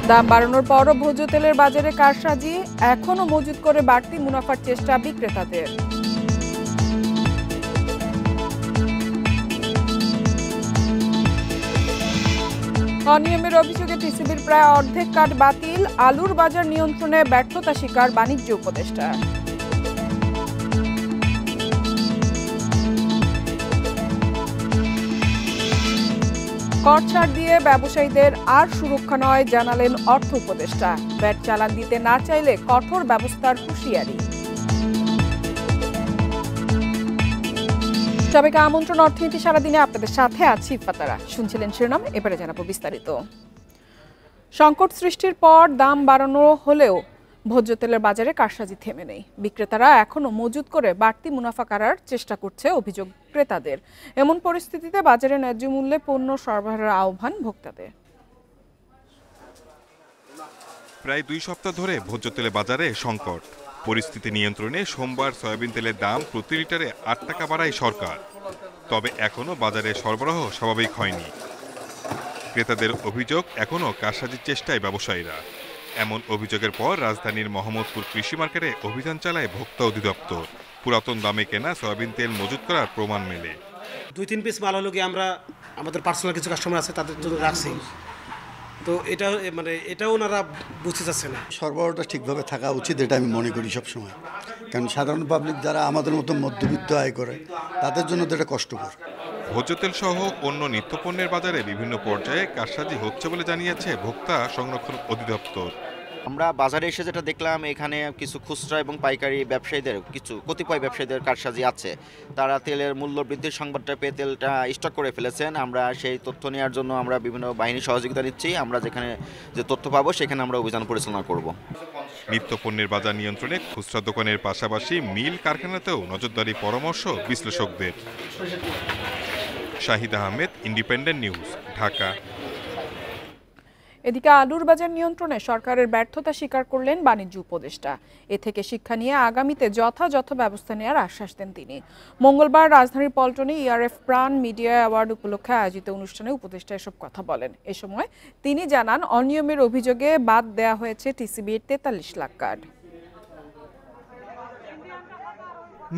দাম বাড়ানোর পরও ভোজ্য তেলের বাজারে কারসাজি, এখনো মজুত করে বাড়তি মুনাফার চেষ্টা বিক্রেতাদের। অনিয়মের অভিযোগে টিসিবির প্রায় অর্ধেক কার্ড বাতিল, আলুর বাজার নিয়ন্ত্রণে ব্যর্থতা স্বীকার বাণিজ্য উপদেষ্টা। কর ছাড় দিয়ে ব্যবসায়ীদের আর সুরক্ষা নয়, জানালেন অর্থ উপদেষ্টা। ভ্যাট চালান দিতে না চাইলে কঠোর ব্যবস্থার হুঁশিয়ারি। সবাইকে আমন্ত্রণ অর্থনীতি সারাদিনে, আপনাদের সাথে আছি ইফাতারা। শুনছিলেন শিরোনাম, এবারে জানাবো বিস্তারিত। সংকট সৃষ্টির পর দাম বাড়ানো হলেও ভোজ্য তেলের বাজারে কারসাজি থেমে নেই। বিক্রেতারা এখনো মজুত করে বাড়তি মুনাফা করার চেষ্টা করছে, অভিযোগ ক্রেতাদের। এমন পরিস্থিতিতে বাজারে ন্যায্য মূল্যে পণ্য সরবরাহের আহ্বান ভোক্তাদের। প্রায় 2 সপ্তাহ ধরে ভোজ্য তেলের বাজারে সংকট। পরিস্থিতি নিয়ন্ত্রণে সোমবার সয়াবিন তেলের দাম প্রতি লিটারে 8 টাকা বাড়ায় সরকার। তবে এখনও বাজারে সরবরাহ স্বাভাবিক হয়নি। ক্রেতাদের অভিযোগ, এখনও কারসাজির চেষ্টায় ব্যবসায়ীরা। এমন অভিযোগের পর রাজধানীর মোহাম্মদপুর কৃষি মার্কেটে অভিযান চালায় ভোক্তা অধিদপ্তর। পুরাতন দামে কেনা সয়াবিন তেল মজুত করার প্রমাণ মেলে। 2-3 পিস মাল হলো গিয়ে আমরা আমাদের পার্সোনাল কিছু কাস্টমার আছে তাদের জন্য রাখছি। তো এটাও ওনারা বুঝতে চাচ্ছে না। সরবরাহটা ঠিকভাবে থাকা উচিত, এটা আমি মনে করি সবসময়। কারণ সাধারণ পাবলিক যারা আমাদের মতো মধ্যবিত্ত আয় করে, তাদের জন্য তো এটা কষ্টকর। ভোজ্য তেল সহ অন্য নিত্যপণ্যের বাজারে বিভিন্ন পর্যায়ে কারসাজি হচ্ছে বলে জানিয়েছে ভোক্তা সংরক্ষণ অধিদপ্তর। আমরা বাজারে এসে যেটা দেখলাম, এখানে কিছু খুচরা এবং পাইকারি ব্যবসায়ীদের, কিছু কতিপয় ব্যবসায়ীদের কারসাজি আছে। তারা তেলের মূল্য বৃদ্ধির সংবাদটা পেয়ে তেলটা স্টক করে ফেলেছেন। আমরা সেই তথ্য নেওয়ার জন্য আমরা বিভিন্ন বাহিনীর সহযোগিতা নিচ্ছি। আমরা যেখানে যে তথ্য পাবো সেখানে আমরা অভিযান পরিচালনা করব। নিত্যপণ্যের বাজার নিয়ন্ত্রণে খুচরা দোকানের পাশাপাশি মিল কারখানাতেও নজরদারি পরামর্শ বিশ্লেষকদের। Shahid Ahmed, independent News, Dhaka. এদিকে আলুর বাজার নিয়ন্ত্রণে সরকারের ব্যর্থতা স্বীকার করলেন বাণিজ্য উপদেষ্টা। এ থেকে শিক্ষা নিয়ে আগামীতে যথাযথ ব্যবস্থা নেওয়ার আশ্বাস দেন তিনি। মঙ্গলবার রাজধানীর পল্টনে ইআরএফ প্রাণ মিডিয়া অ্যাওয়ার্ড উপলক্ষে আয়োজিত অনুষ্ঠানে উপদেষ্টা এসব কথা বলেন। এ সময় তিনি জানান, অনিয়মের অভিযোগে বাদ দেয়া হয়েছে টিসিবির 43 লাখ কার্ড।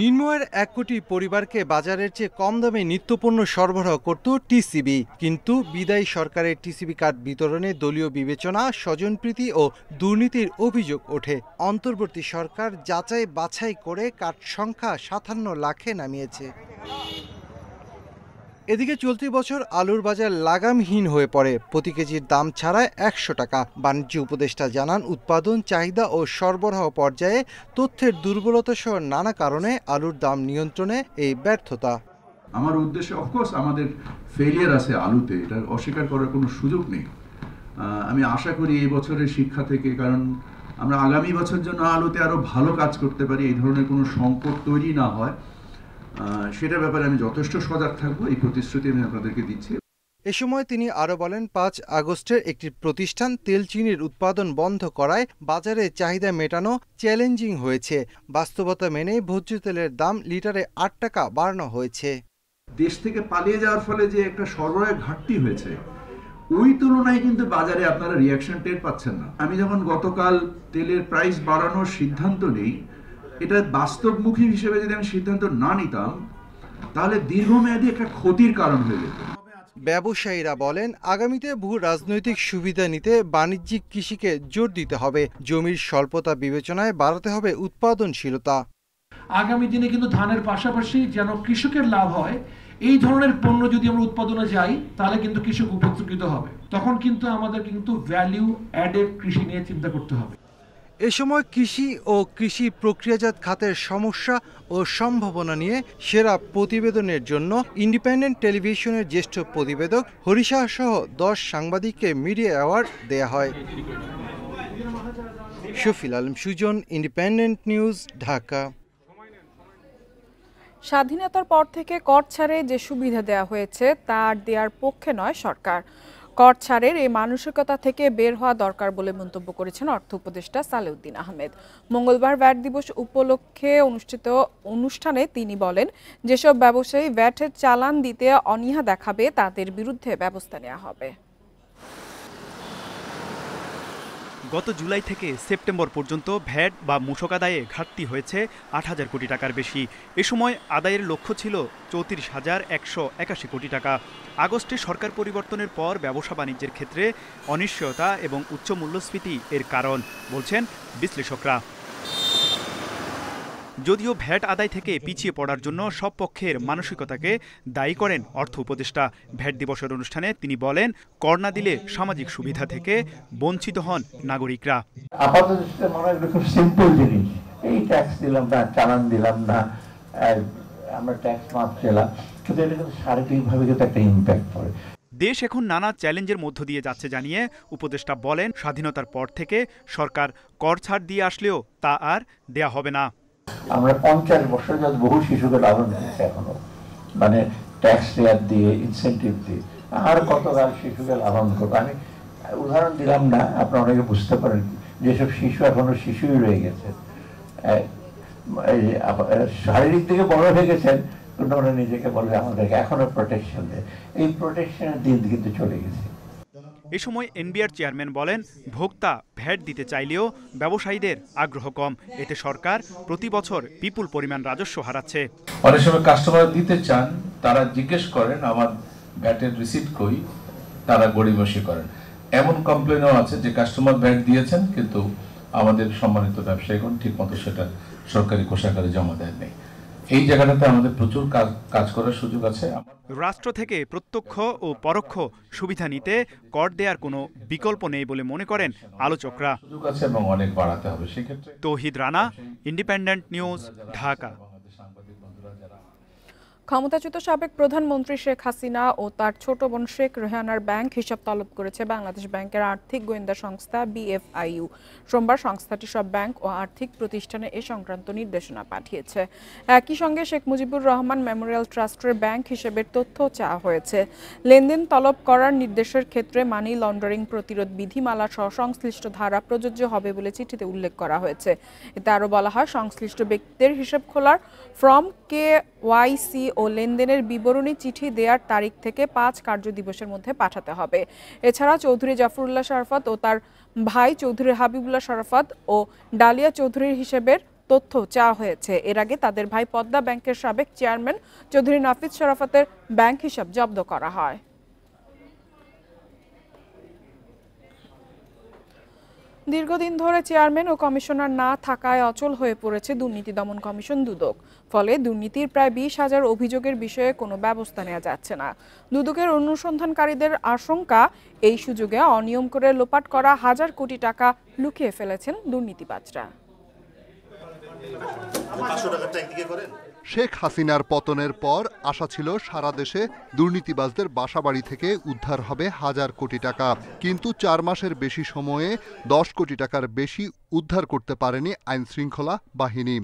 নিম্ন আয়ের 1 কোটি পরিবারকে বাজারের চেয়ে কম দামে নিত্যপণ্য সরবরাহ করত টিসিবি। কিন্তু বিদায়ী সরকারের টিসিবি কার্ড বিতরণে দলীয় বিবেচনা, স্বজনপ্রীতি ও দুর্নীতির অভিযোগ ওঠে। অন্তর্বর্তী সরকার যাচাই বাছাই করে কার্ড সংখ্যা 57 লাখে নামিয়েছে। এদিকে চলতি বছর আলুর বাজার লাগামহীন হয়ে পড়ে। প্রতি কেজির দাম ছাড়ায় 100 টাকা। বাণিজ্য উপদেষ্টা জানান, উৎপাদন, চাহিদা ও সরবরাহ পর্যায়ে তথ্যের দুর্বলতা সহ নানা কারণে আলুর দাম নিয়ন্ত্রণে এই ব্যর্থতা। আমার উদ্দেশ্য, অফকোর্স আমাদের ফেলিয়ার আছে আলুতে, এটা অস্বীকার করার কোনো সুযোগ নেই। আমি আশা করি এই বছরের শিক্ষা থেকে, কারণ আমরা আগামী বছর জন্য আলুতে আরও ভালো কাজ করতে পারি, এই ধরনের কোনো সংকট তৈরি না হয়, সেটার ব্যাপারে আমি যথেষ্ট সজাগ থাকবো। এই প্রতিশ্রুতি আমি আপনাদেরকে দিচ্ছি। এ সময় তিনি আরও বলেন, 5 আগস্টের একটি প্রতিষ্ঠান তেল চিনির উৎপাদন বন্ধ করায় বাজারে চাহিদা মেটানো চ্যালেঞ্জিং হয়েছে। বাস্তবতা মেনেই ভোজ্য তেলের দাম লিটারে 8 টাকা বাড়ানো হয়েছে। দেশ থেকে পালিয়ে যাওয়ার ফলে যে একটা সরবরাহের ঘাটতি হয়েছে, ওই তুলনায় কিন্তু বাজারে আপনারা রিয়াকশন টের পাচ্ছেন না। আমি যখন গতকাল তেলের প্রাইস বাড়ানোর সিদ্ধান্ত নেই, এটা বাস্তবমুখী হিসেবে যদি আমি সিদ্ধান্ত না নিতাম, তাহলে দীর্ঘমেয়াদী একটা ক্ষতির কারণ হয়ে যেত। ব্যবসায়ীরা বলেন, আগামীতে ভূ রাজনৈতিক সুবিধা নিতে বাণিজ্যিক কৃষিকে জোর দিতে হবে। জমির স্বল্পতা বিবেচনায় বাড়াতে হবে উৎপাদনশীলতা। আগামী দিনে কিন্তু ধানের পাশাপাশি যেন কৃষকের লাভ হয়, এই ধরনের পণ্য যদি আমরা উৎপাদনে যাই, তাহলে কিন্তু কৃষক উপকৃত হবে। তখন কিন্তু আমাদের ভ্যালু অ্যাডেড কৃষি নিয়ে চিন্তা করতে হবে। এ সময় কৃষি ও কৃষি প্রক্রিয়াজাত খাতের সমস্যা ও সম্ভাবনা নিয়ে সেরা প্রতিবেদনের জন্য ইন্ডিপেন্ডেন্ট টেলিভিশনের জ্যেষ্ঠ প্রতিবেদক হরিশাহ সহ 10 সাংবাদিককে মিডিয়া অ্যাওয়ার্ড দেয়া হয়। Shafil Alam Sujan, Independent News, Dhaka. স্বাধীনতার পর থেকে কর ছাড়ে যে সুবিধা দেওয়া হয়েছে তা আর দেওয়ার পক্ষে নয় সরকার। কর ছাড়ের এই মানসিকতা থেকে বের হওয়া দরকার বলে মন্তব্য করেছেন অর্থ উপদেষ্টা সালেউদ্দিন আহমেদ। মঙ্গলবার ভ্যাট দিবস উপলক্ষে অনুষ্ঠিত অনুষ্ঠানে তিনি বলেন, যেসব ব্যবসায়ী ভ্যাটের চালান দিতে অনীহা দেখাবে তাদের বিরুদ্ধে ব্যবস্থা নেওয়া হবে। গত জুলাই থেকে সেপ্টেম্বর পর্যন্ত ভ্যাট বা মূসক আদায়ে ঘাটতি হয়েছে ৮,০০০ কোটি টাকার বেশি। এ সময় আদায়ের লক্ষ্য ছিল ৩৪,১৮১ কোটি টাকা। আগস্টে সরকার পরিবর্তনের পর ব্যবসা বাণিজ্যের ক্ষেত্রে অনিশ্চয়তা এবং উচ্চ মূল্যস্ফীতি এর কারণ বলছেন বিশ্লেষকরা। যদিও ভ্যাট আদায় থেকে পিছিয়ে পড়ার জন্য সব পক্ষের মানসিকতাকে দায়ী করেন অর্থ উপদেষ্টা। ভ্যাট দিবসের অনুষ্ঠানে তিনি বলেন, কর না দিলে সামাজিক সুবিধা থেকে বঞ্চিত হন নাগরিকরা। আপাতত মনে হয় খুব সিম্পল জিনিস, এই ট্যাক্স দিলাম না, চালান দিলাম না, আমরা ট্যাক্স মাফ চাইলাম, কিন্তু এটা কিন্তু শারীরিকভাবে কিন্তু একটা ইম্প্যাক্ট পড়ে। দেশ এখন নানা চ্যালেঞ্জের মধ্য দিয়ে যাচ্ছে জানিয়ে উপদেষ্টা বলেন, স্বাধীনতার পর থেকে সরকার কর ছাড় দিয়ে আসলেও তা আর দেয়া হবে না। আমরা 50 বছর যাবত বহু শিশুকে লালন দিচ্ছি, এখনো মানে ট্যাক্স রেয়ার দিয়ে, ইনসেন্টিভ দিয়ে, আর কতকাল শিশুকে লালন করবো। আমি উদাহরণ দিলাম না, আপনারা অনেকে বুঝতে পারেন যেসব শিশু এখনো শিশুই রয়ে গেছে, শারীরিক দিকে বড় হয়ে গেছেন, কিন্তু ওরা নিজেকে বলবে আমাদেরকে এখনো প্রোটেকশন দেয়। এই প্রোটেকশনের দিন কিন্তু চলে গেছে। এ সময় এনবিআর চেয়ারম্যান বলেন, ভোক্তা ভ্যাট দিতে চাইলেও ব্যবসায়ীদের আগ্রহ কম। এতে সরকার প্রতি বছর বিপুল পরিমাণ রাজস্ব হারাচ্ছে। অনেক সময় কাস্টমার দিতে চান, তারা জিজ্ঞেস করেন আমার ভ্যাটের রিসিপ্ট কই, তারা গড়িমসি করেন। এমন কমপ্লেনও আছে যে কাস্টমার ভ্যাট দিয়েছেন কিন্তু আমাদের সম্মানিত ব্যবসায়ীগণ ঠিক মতো সেটা সরকারি কোষাগারে জমা দেন নেই। এই জায়গাটাতে আমাদের প্রচুর কাজ করার সুযোগ আছে। রাষ্ট্র থেকে প্রত্যক্ষ ও পরোক্ষ সুবিধা নিতে কর দেওয়ার কোনো বিকল্প নেই বলে মনে করেন আলোচকরা। সুযোগ আছে এবং অনেক বাড়াতে হবে সেক্ষেত্রে। তৌহিদ রানা, ইন্ডিপেন্ডেন্ট নিউজ, ঢাকা। ক্ষমতাচ্যুত সাবেক প্রধানমন্ত্রী শেখ হাসিনা ও তার ছোট বোন শেখ রেহানার ব্যাংক হিসাব তলব করেছে বাংলাদেশ ব্যাংকের আর্থিক গোয়েন্দা সংস্থা BFIU। সোমবার সংস্থাটি সব ব্যাংক ও আর্থিক প্রতিষ্ঠানে এ সংক্রান্ত নির্দেশনা পাঠিয়েছে। একই সঙ্গে শেখ মুজিবুর রহমান মেমোরিয়াল ট্রাস্টের ব্যাংক হিসেবের তথ্য চাওয়া হয়েছে। লেনদেন তলব করার নির্দেশের ক্ষেত্রে মানি লন্ডারিং প্রতিরোধ বিধিমালা সহ সংশ্লিষ্ট ধারা প্রযোজ্য হবে বলে চিঠিতে উল্লেখ করা হয়েছে। এতে আরও বলা হয়, সংশ্লিষ্ট ব্যক্তিদের হিসাব খোলার ফর্ম KYC ও লেনদেনের বিবরণী চিঠি দেওয়ার তারিখ থেকে 5 কার্য দিবসের মধ্যে পাঠাতে হবে। এছাড়া চৌধুরী জাফরুল্লাহ শরাফত ও তার ভাই চৌধুরী হাবিবুল্লাহ শরাফত ও ডালিয়া চৌধুরীর হিসেবের তথ্য চাওয়া হয়েছে। এর আগে তাদের ভাই পদ্মা ব্যাংকের সাবেক চেয়ারম্যান চৌধুরী নাফিজ শরাফতের ব্যাংক হিসাব জব্দ করা হয়। দীর্ঘদিন ধরে চেয়ারম্যান ও কমিশনার না থাকায় অচল হয়ে পড়েছে দুর্নীতি দমন কমিশন দুদক। ফলে দুর্নীতির প্রায় 20,000 অভিযোগের বিষয়ে কোনো ব্যবস্থা নেওয়া যাচ্ছে না। দুদকের অনুসন্ধানকারীদের আশঙ্কা, এই সুযোগে অনিয়ম করে লোপাট করা হাজার কোটি টাকা লুকিয়ে ফেলেছেন দুর্নীতিবাজরা। শেখ হাসিনার পতনের পর আশা ছিল সারা দেশে দুর্নীতিবাজদের বাসাবাড়ি থেকে উদ্ধার হবে হাজার কোটি টাকা, কিন্তু 4 মাসের বেশি সময়ে 10 কোটি টাকার বেশি উদ্ধার করতে পারেনি আইন শৃঙ্খলা বাহিনী।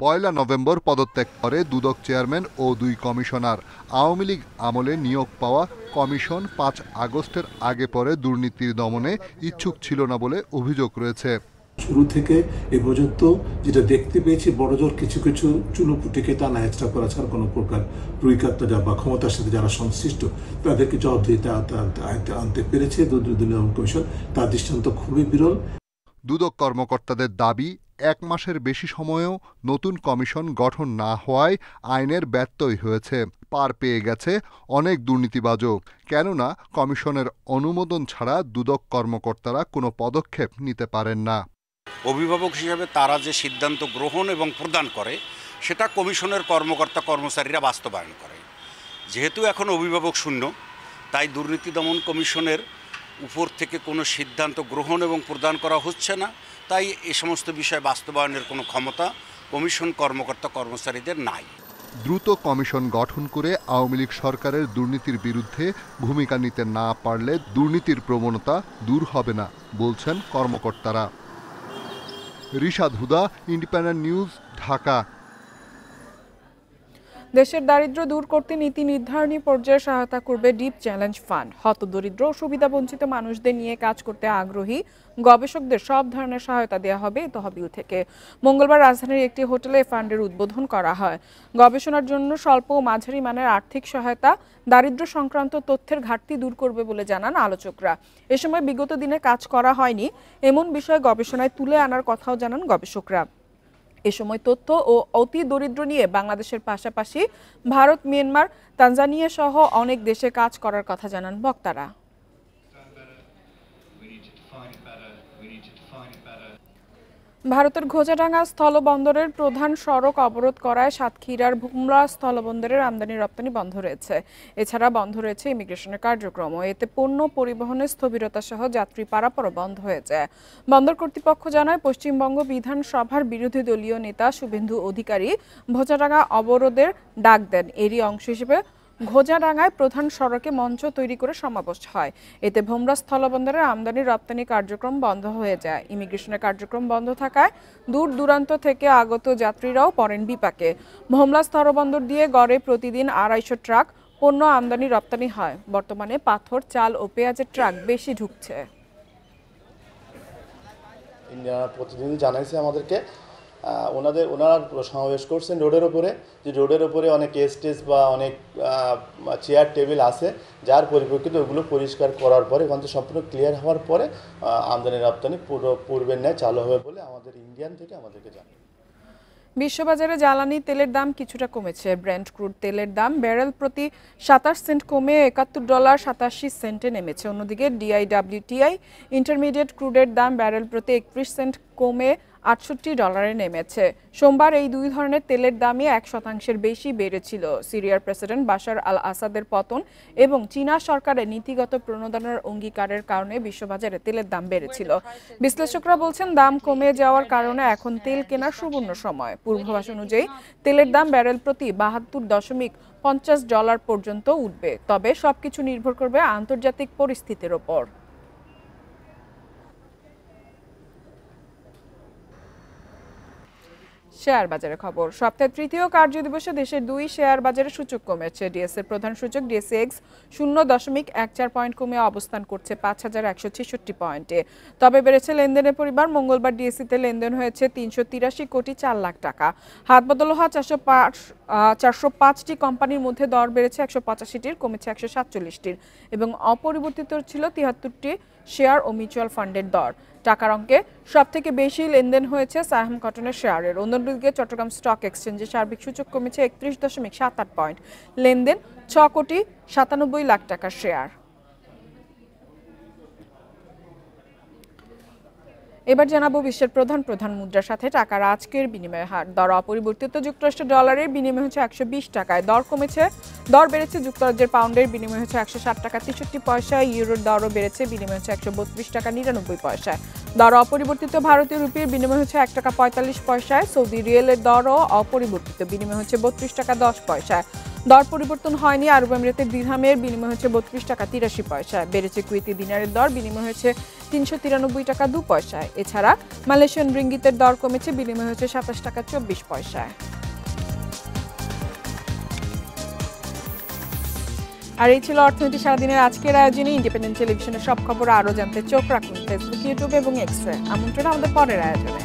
1 নভেম্বর পদত্যাগ করে দুদক চেয়ারম্যান ও 2 কমিশনার। আওয়ামী লীগ আমলে নিয়োগ পাওয়া কমিশন 5 আগস্টের আগে পরে দুর্নীতির দমনে ইচ্ছুক ছিল না বলে অভিযোগ রয়েছে। শুরু থেকে এ পর্যন্ত যেটা দেখতে পেয়েছি, বড়জোর কিছু কিছু চুনোপুটিকে তা না এক্সট্রা করা ছাড়া কোনো প্রকার রুইকাত্তা বা ক্ষমতার সাথে যারা সংশ্লিষ্ট তাদেরকে জবাবদিহিতে আনতে পেরেছে দুদক কমিশন, তার দৃষ্টান্ত খুবই বিরল। দুদক কর্মকর্তাদের দাবি, 1 মাসের বেশি সময়েও নতুন কমিশন গঠন না হওয়ায় আইনের ব্যত্যয় হয়েছে। পার পেয়ে গেছে অনেক দুর্নীতিবাজও, কেননা কমিশনের অনুমোদন ছাড়া দুদক কর্মকর্তারা কোনো পদক্ষেপ নিতে পারেন না। অভিভাবক হিসেবে তারা যে সিদ্ধান্ত গ্রহণ এবং প্রদান করে সেটা কমিশনের কর্মকর্তা কর্মচারীরা বাস্তবায়ন করে। যেহেতু এখন অভিভাবক শূন্য, তাই দুর্নীতি দমন কমিশনের উপর থেকে কোনো সিদ্ধান্ত গ্রহণ এবং প্রদান করা হচ্ছে না। তাই এ সমস্ত বিষয় বাস্তবায়নের কোনো ক্ষমতা কমিশন কর্মকর্তা কর্মচারীদের নাই। দ্রুত কমিশন গঠন করে আওয়ামী লীগ সরকারের দুর্নীতির বিরুদ্ধে ভূমিকা নিতে না পারলে দুর্নীতির প্রবণতা দূর হবে না বলছেন কর্মকর্তারা। রিশাদ হুদা, ইন্ডিপেন্ডেন্ট নিউজ, ঢাকা। দেশের দারিদ্র্য দূর করতে নীতি নির্ধারণী পর্যায়ে সহায়তা করবে ডিপ চ্যালেঞ্জ ফান্ড। হতদরিদ্র ও সুবিধাবঞ্চিত মানুষদের নিয়ে কাজ করতে আগ্রহী গবেষকদের সব ধরনের সহায়তা দেওয়া হবে তহবিল থেকে। মঙ্গলবার রাজধানীর একটি হোটেলে ফান্ডের উদ্বোধন করা হয়। গবেষণার জন্য স্বল্প ও মাঝারি মানের আর্থিক সহায়তা দারিদ্র্য সংক্রান্ত তথ্যের ঘাটতি দূর করবে বলে জানান আলোচকরা। এ সময় বিগত দিনে কাজ করা হয়নি এমন বিষয় গবেষণায় তুলে আনার কথাও জানান গবেষকরা। এ সময় তথ্য ও অতি দরিদ্র নিয়ে বাংলাদেশের পাশাপাশি ভারত, মিয়ানমার, তানজানিয়া সহ অনেক দেশে কাজ করার কথা জানান বক্তারা। ভারতের ঘোজাডাঙ্গা স্থলবন্দরের প্রধান সড়ক অবরোধ করায় সাতক্ষীরার ভুমরা স্থলবন্দরের আমদানি রপ্তানি বন্ধ রয়েছে। এছাড়া বন্ধ রয়েছে ইমিগ্রেশনের কার্যক্রম। এতে পণ্য পরিবহনের স্থবিরতা সহ যাত্রী পারাপারও বন্ধ হয়ে যায়। বন্দর কর্তৃপক্ষ জানায়, পশ্চিমবঙ্গ বিধানসভার বিরোধী দলীয় নেতা শুভেন্দু অধিকারী ঘোজাডাঙ্গা অবরোধের ডাক দেন। এরই অংশ হিসেবে ঘোজাডাঙ্গায় প্রধান সড়কে মঞ্চ তৈরি করে সমাবেশ হয়। এতে ভোমরা স্থলবন্দরের আমদানি রপ্তানি কার্যক্রম বন্ধ হয়ে যায়। ইমিগ্রেশনের কার্যক্রম বন্ধ থাকায় দূর দূরান্ত থেকে আগত যাত্রীরাও পড়েন বিপাকে। ভোমরা স্থলবন্দর দিয়ে গড়ে প্রতিদিন 250 ট্রাক পণ্য আমদানি রপ্তানি হয়। বর্তমানে পাথর, চাল ও পেঁয়াজের ট্রাক বেশি ঢুকছে। প্রতিদিন জানাইছে আমাদেরকে ওনারা সমাবেশ করছেন রোডের ওপরে, যে রোডের ওপরে অনেক স্টেজ বা অনেক চেয়ার টেবিল আছে, যার পরিপ্রেক্ষিতে ওগুলো পরিষ্কার করার পরে ওখান থেকে সম্পূর্ণ ক্লিয়ার হওয়ার পরে আমদানি রপ্তানি পুরো পূর্বের ন্যায় চালু হবে বলে আমাদের ইন্ডিয়ান থেকে আমাদেরকে জানায়। বিশ্ববাজারে জ্বালানি তেলের দাম কিছুটা কমেছে। ব্রেন্ট ক্রুড তেলের দাম ব্যারেল প্রতি 27 সেন্ট কমে $71.87 নেমেছে। অন্যদিকে DIWTI ইন্টারমিডিয়েট ক্রুডের দাম ব্যারেল প্রতি 31 সেন্ট কমে $68 নেমেছে। সোমবার এই দুই ধরনের তেলের দামই 1% বেশি বেড়েছিল। সিরিয়ার প্রেসিডেন্ট বাশার আল আসাদের পতন এবং চীনা সরকারের নীতিগত প্রণোদনার অঙ্গীকারের কারণে বিশ্ববাজারে তেলের দাম বেড়েছিল। বিশ্লেষকরা বলছেন, দাম কমে যাওয়ার কারণে এখন তেল কেনার সুবর্ণ সময়। পূর্বাভাস অনুযায়ী তেলের দাম ব্যারেল প্রতি $72.50 পর্যন্ত উঠবে। তবে সবকিছু নির্ভর করবে আন্তর্জাতিক পরিস্থিতির ওপর। শেয়ার বাজারের খবর। সপ্তাহের তৃতীয় কার্যদিবসে দেশের 2 শেয়ার বাজারের সূচক কমেছে। ডিএসএর প্রধান সূচক ডিএসএক্স 0.14 পয়েন্ট কমে অবস্থান করছে 5166 পয়েন্টে। তবে বেড়েছে লেনদেনের পরিমাণ। মঙ্গলবার ডিএসইতে লেনদেন হয়েছে 383 কোটি 4 লাখ টাকা। হাত বদল হওয়া 405টি কোম্পানির মধ্যে দর বেড়েছে 185টির, কমেছে 147টির এবং অপরিবর্তিত ছিল 73টি শেয়ার ও মিউচুয়াল ফান্ডের দর। টাকার অঙ্কে সবথেকে বেশি লেনদেন হয়েছে সাহাম কটনের শেয়ারের। অন্যদিকে চট্টগ্রাম স্টক এক্সচেঞ্জে সার্বিক সূচক কমেছে 31.78 পয়েন্ট। লেনদেন 6 কোটি 97 লাখ টাকার শেয়ার। এবার জানাবো বিশ্বের প্রধান মুদ্রার সাথে টাকার আজকের বিনিময় হার। দর অপরিবর্তিত। যুক্তরাষ্ট্রের ডলারের বিনিময় হচ্ছে 120 টাকায়। দর বেড়েছে। যুক্তরাজ্যের পাউন্ডের বিনিময় হচ্ছে 160 টাকা 63 পয়সায়। ইউরোর দরও বেড়েছে, বিনিময় হচ্ছে 132 টাকা 99 পয়সায়। দর অপরিবর্তিত। ভারতীয় রুপির বিনিময় হচ্ছে 1 টাকা 45 পয়সায়। সৌদি রিয়েলের দরও অপরিবর্তিত, বিনিময় হচ্ছে 32 টাকা 10 পয়সায়। দর পরিবর্তন হয়নি। আরব আমিরাতের দিরহামের বিনিময় হচ্ছে 32 টাকা 83 পয়সায়। বেড়েছে কুয়েতি দিনারের দর, বিনিময় হচ্ছে 393 টাকা 2 পয়সায়। এছাড়া মালয়েশিয়ান রিঙ্গিতের দর কমেছে, বিনিময় হচ্ছে 27 টাকা 24 পয়সায়। আর এই ছিল অর্থনীতি সারাদিনের আজকের আয়োজনে। ইন্ডিপেন্ডেন্ট টেলিভিশনের সব খবর আরও জানতে চোখ রাখুন ফেসবুক, ইউটিউব এবং এক্সে। আমন্ত্রণ আমাদের পরের আয়োজনে।